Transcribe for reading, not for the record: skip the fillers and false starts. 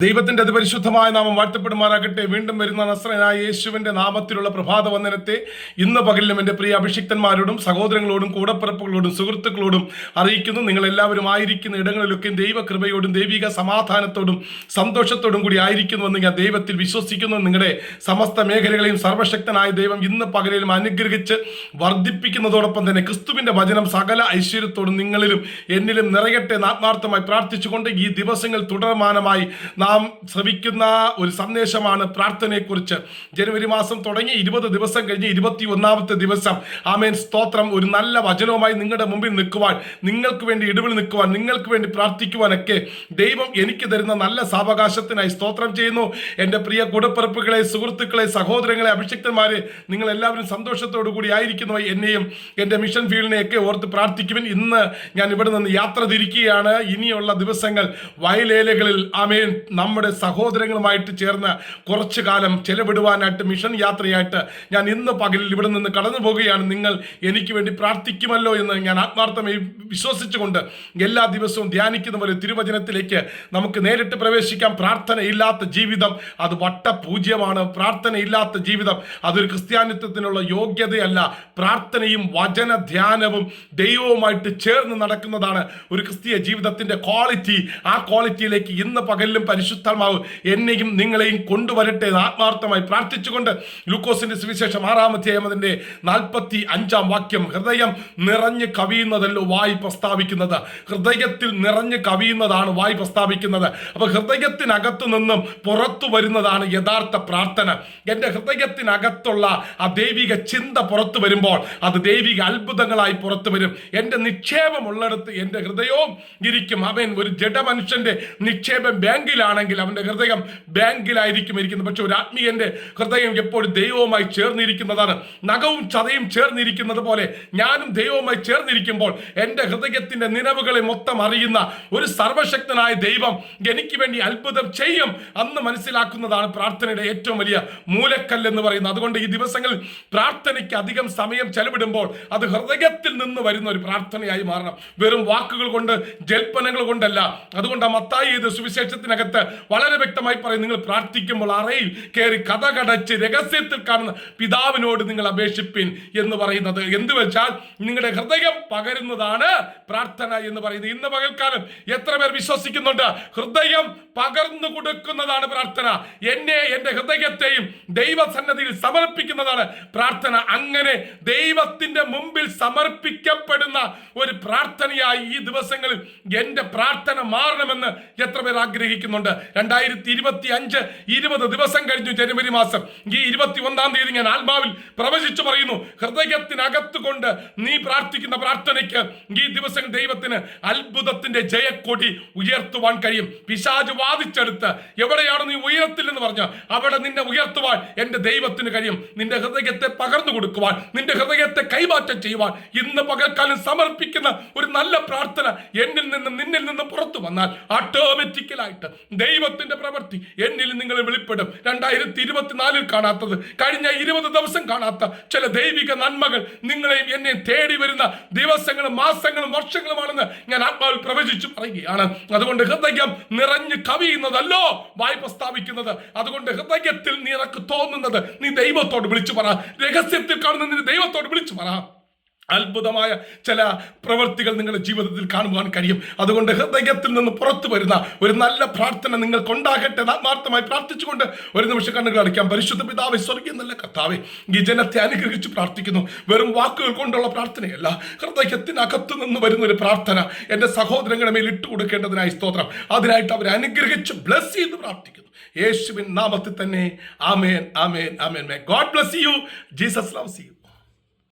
ദൈവത്തിന്റെ അതിപരിശുദ്ധമായ നാമം വാഴ്ത്തപ്പെടുമാറാകട്ടെ. വീണ്ടും വരുന്ന നസ്രനായ യേശുവിന്റെ നാമത്തിലുള്ള പ്രഭാത വന്ദനത്തെ ഇന്ന് പകലിലും എൻ്റെ പ്രിയ അഭിഷിക്തന്മാരോടും സഹോദരങ്ങളോടും കൂടപ്പിറപ്പുകളോടും സുഹൃത്തുക്കളോടും അറിയിക്കുന്നു. നിങ്ങൾ എല്ലാവരും ആയിരിക്കുന്ന ഇടങ്ങളിലൊക്കെ ദൈവകൃപയോടും ദൈവിക സമാധാനത്തോടും സന്തോഷത്തോടും കൂടി ആയിരിക്കുന്നുവെന്ന് ഞാൻ ദൈവത്തിൽ വിശ്വസിക്കുന്നു. നിങ്ങളുടെ സമസ്ത മേഖലകളെയും സർവശക്തനായ ദൈവം ഇന്ന് പകലിലും അനുഗ്രഹിച്ച് വർദ്ധിപ്പിക്കുന്നതോടൊപ്പം തന്നെ ക്രിസ്തുവിന്റെ വചനം സകല ഐശ്വര്യത്തോടും നിങ്ങളിലും എന്നിലും നിറയട്ടെ എന്ന് ആത്മാർത്ഥമായി പ്രാർത്ഥിച്ചുകൊണ്ട് ഈ ദിവസങ്ങൾ തുടർമാനമായി നാം ശ്രവിക്കുന്ന ഒരു സന്ദേശമാണ് പ്രാർത്ഥനയെക്കുറിച്ച്. ജനുവരി മാസം തുടങ്ങി 20 ദിവസം കഴിഞ്ഞ് 21ാമത്തെ ദിവസം ആമേൻ സ്തോത്രം. ഒരു നല്ല വചനവുമായി നിങ്ങളുടെ മുമ്പിൽ നിൽക്കുവാൻ, നിങ്ങൾക്ക് വേണ്ടി ഇടവിൽ നിൽക്കുവാൻ, നിങ്ങൾക്ക് വേണ്ടി പ്രാർത്ഥിക്കുവാനൊക്കെ ദൈവം എനിക്ക് തരുന്ന നല്ല സാവകാശത്തിനായി സ്തോത്രം ചെയ്യുന്നു. എൻ്റെ പ്രിയ കൂടപ്പിറപ്പുകളെ, സുഹൃത്തുക്കളെ, സഹോദരങ്ങളെ, അഭിഷിക്തന്മാരെ, നിങ്ങൾ എല്ലാവരും സന്തോഷത്തോടു കൂടി ആയിരിക്കുന്നു. എന്നെയും എൻ്റെ മിഷൻ ഫീൽഡിനെയൊക്കെ ഓർത്ത് പ്രാർത്ഥിക്കുവിൻ. ഇന്ന് ഞാൻ ഇവിടെ നിന്ന് യാത്ര തിരിക്കുകയാണ്. ഇനിയുള്ള ദിവസങ്ങൾ വയലേലകളിൽ ആമേൻ നമ്മുടെ സഹോദരങ്ങളുമായിട്ട് ചേർന്ന് കുറച്ചു കാലം ചെലവിടുവാനായിട്ട് മിഷൻ യാത്രയായിട്ട് ഞാൻ ഇന്ന് പകലിൽ ഇവിടെ നിന്ന് കടന്നു പോകുകയാണ്. നിങ്ങൾ എനിക്ക് വേണ്ടി പ്രാർത്ഥിക്കുമല്ലോ എന്ന് ഞാൻ ആത്മാർത്ഥമായി വിശ്വസിച്ചുകൊണ്ട് എല്ലാ ദിവസവും ധ്യാനിക്കുന്ന പോലെ തിരുവചനത്തിലേക്ക് നമുക്ക് നേരിട്ട് പ്രവേശിക്കാം. പ്രാർത്ഥനയില്ലാത്ത ജീവിതം അത് വട്ടപൂജ്യമാണ്. പ്രാർത്ഥനയില്ലാത്ത ജീവിതം അതൊരു ക്രിസ്ത്യാനിത്വത്തിനുള്ള യോഗ്യതയല്ല. പ്രാർത്ഥനയും വചന ധ്യാനവും ദൈവവുമായിട്ട് ചേർന്ന് നടക്കുന്നതാണ് ഒരു ക്രിസ്തീയ ജീവിതത്തിന്റെ ക്വാളിറ്റി. ആ ക്വാളിറ്റിയിലേക്ക് ഇന്ന് പകലിലും പരിശുദ്ധാത്മാവ് എന്നെയും നിങ്ങളെയും കൊണ്ടുവരട്ടെ എന്ന് ആത്മാർത്ഥമായി പ്രാർത്ഥിച്ചുകൊണ്ട് ലൂക്കോസിന്റെ സുവിശേഷം 6-ാം അധ്യായം 45-ാം വാക്യം, ഹൃദയം നിറഞ്ഞു കവിയുന്നതല്ലോ വായ് പ്രസ്താവിക്കുന്നത്. ഹൃദയത്തിൽ നിറഞ്ഞു കവിയുന്നതാണ് വായ് പ്രസ്താവിക്കുന്നത്. അപ്പൊ ഹൃദയത്തിനകത്തു നിന്നും പുറത്തു വരുന്നതാണ് യഥാർത്ഥ പ്രാർത്ഥന. എൻ്റെ ഹൃദയത്തിനകത്തുള്ള ആ ദൈവിക ചിന്ത പുറത്തു വരുമ്പോൾ അത് ദൈവിക അത്ഭുതങ്ങളായി പുറത്തു വരും. എൻ്റെ നിക്ഷേപമുള്ളിടത്ത് എൻ്റെ ഹൃദയവും ഇരിക്കും. അവൻ ഒരു ജഡമനുഷ്യന്റെ നിക്ഷേപം ബാങ്കിലാണെങ്കിൽ അവന്റെ ഹൃദയം ബാങ്കിലായിരിക്കും ഇരിക്കുന്നത്. പക്ഷെ ഒരു ആത്മീയന്റെ ഹൃദയം എപ്പോഴും ദൈവവുമായി ചേർന്നിരിക്കുന്നതാണ്. നഖവും ചതയും ചേർന്നിരിക്കുന്നത് പോലെ ഞാനും ദൈവവുമായി ചേർന്നിരിക്കുമ്പോൾ എൻ്റെ ഹൃദയത്തിന്റെ നിലവുകളെ മൊത്തം അറിയുന്ന ഒരു സർവശക്തനായ ദൈവം എനിക്ക് വേണ്ടി അത്ഭുതം ചെയ്യും അന്ന് മനസ്സിലാക്കുന്നതാണ് പ്രാർത്ഥനയുടെ ഏറ്റവും വലിയ മൂലക്കല്ലെന്ന് പറയുന്നത്. അതുകൊണ്ട് ഈ ദിവസങ്ങളിൽ പ്രാർത്ഥനയ്ക്ക് അധികം സമയം ചെലവിടുമ്പോൾ അത് ഹൃദയത്തിൽ നിന്ന് വരുന്ന ഒരു പ്രാർത്ഥനയായി മാറണം. വെറും വാക്കുകൾ കൊണ്ട് ജൽപ്പനങ്ങൾ കൊണ്ടല്ല. അതുകൊണ്ട് മത്തായി സുവിശേഷത്തിനകത്ത് വളരെ വ്യക്തമായി പറയും, നിങ്ങൾ പ്രാർത്ഥിക്കുമ്പോൾ അറയിൽ കയറി കതകടച്ച് രഹസ്യത്തിൽ കാണുന്ന പിതാവിനോട് നിങ്ങൾ അപേക്ഷിപ്പിൻ എന്ന് പറയുന്നത്. എന്ത് വെച്ചാൽ നിങ്ങളുടെ ഹൃദയം പകരുന്നതാണ് പ്രാർത്ഥന എന്ന് പറയുന്നത്. ഇന്ന് പകൽക്കാലം എത്ര പേർ വിശ്വസിക്കുന്നുണ്ട് ഹൃദയം പകർന്നു കൊടുക്കുന്നതാണ് പ്രാർത്ഥന? എൻ്റെ ഹൃദയത്തെയും ദൈവസന്നദ്ധിയിൽ സമർപ്പിക്കുന്നതാണ് പ്രാർത്ഥന. അങ്ങനെ ദൈവത്തിന്റെ മുമ്പിൽ സമർപ്പിക്കപ്പെടുന്ന ഒരു പ്രാർത്ഥനയായി ഈ ദിവസങ്ങളിൽ എൻ്റെ പ്രാർത്ഥന മാറണമെന്ന് എത്ര പേർ ആഗ്രഹിക്കുന്നുണ്ട്? 2025 20 ദിവസം കഴിഞ്ഞു ജനുവരി മാസം. ഈ 21-ാം തീയതി ഞാൻ ആത്മാവിൽ പ്രവചിച്ചു പറയുന്നു, ഹൃദയത്തിനകത്ത് കൊണ്ട് നീ പ്രാർത്ഥിക്കുന്ന പ്രാർത്ഥനയ്ക്ക് ഈ ദിവസം ദൈവത്തിന് അത്ഭുതത്തിന്റെ ജയക്കൊടി ഉയർത്തുവാൻ കഴിയും. പിശാച് വാദിച്ചെടുത്ത് എവിടെയാണ് നീ ഉയരത്തില്ലെന്ന് പറഞ്ഞ അവിടെ നിന്നെ ഉയർത്തുവാൻ എൻ്റെ ദൈവത്തിന് കഴിയും. നിന്റെ ഹൃദയത്തെ പകർന്നു കൊടുക്കുവാൻ, നിന്റെ ഹൃദയത്തെ കൈമാറ്റം ചെയ്യുവാൻ ഇന്ന് പകൽക്കാലം സമർപ്പിക്കുന്ന ഒരു നല്ല പ്രാർത്ഥന എന്നിൽ നിന്നും നിന്നിൽ നിന്നും പുറത്തു വന്നാൽ ഓട്ടോമാറ്റിക്കലായിട്ട് ദൈവത്തിന്റെ പ്രവൃത്തി എന്നിൽ നിങ്ങൾ വെളിപ്പെടും. 2024 കാണാത്തത്, കഴിഞ്ഞ 20 ദിവസം കാണാത്ത ചില ദൈവിക നന്മകൾ നിങ്ങളെയും എന്നെയും തേടി വരുന്ന ദിവസങ്ങളും മാസങ്ങളും വർഷങ്ങളുമാണെന്ന് ഞാൻ ആത്മാവിൽ പ്രവചിച്ചു പറയുകയാണ്. അതുകൊണ്ട് ഹൃദയം നിറഞ്ഞു കവിയുന്നതല്ലോ വായ് പ്രസ്താവിക്കുന്നത്. അതുകൊണ്ട് ഹൃദയത്തിൽ നിനക്ക് തോന്നുന്നത് നീ ദൈവത്തോട് വിളിച്ചു പറ. രഹസ്യത്തിൽ കാണുന്ന നീ ദൈവത്തോട് വിളിച്ചു പറ. അത്ഭുതമായ ചില പ്രവൃത്തികൾ നിങ്ങളുടെ ജീവിതത്തിൽ കാണുവാൻ കഴിയും. അതുകൊണ്ട് ഹൃദയത്തിൽ നിന്ന് പുറത്തു വരുന്ന ഒരു നല്ല പ്രാർത്ഥന നിങ്ങൾക്കുണ്ടാകട്ടെ ആത്മാർത്ഥമായി പ്രാർത്ഥിച്ചുകൊണ്ട് ഒരു നിമിഷം കണ്ണുകൾ അടയ്ക്കാം. പരിശുദ്ധ പിതാവേ, സ്വർഗീയ നല്ല കർത്താവേ, ഈ ജനത്തെ അനുഗ്രഹിച്ച് പ്രാർത്ഥിക്കുന്നു. വെറും വാക്കുകൾ കൊണ്ടുള്ള പ്രാർത്ഥനയല്ല, ഹൃദയത്തിനകത്തു നിന്ന് വരുന്ന ഒരു പ്രാർത്ഥന എൻ്റെ സഹോദരങ്ങളുടെ മേൽ ഇട്ട് കൊടുക്കേണ്ടതിനായി സ്തോത്രം. അതിനായിട്ട് അവരെ അനുഗ്രഹിച്ച് ബ്ലസ് ചെയ്ത് പ്രാർത്ഥിക്കുന്നു യേശുവിൻ നാമത്തിൽ തന്നെ. ആമേൻ, ആമേൻ, ആമേൻ. May God bless you. Jesus loves U.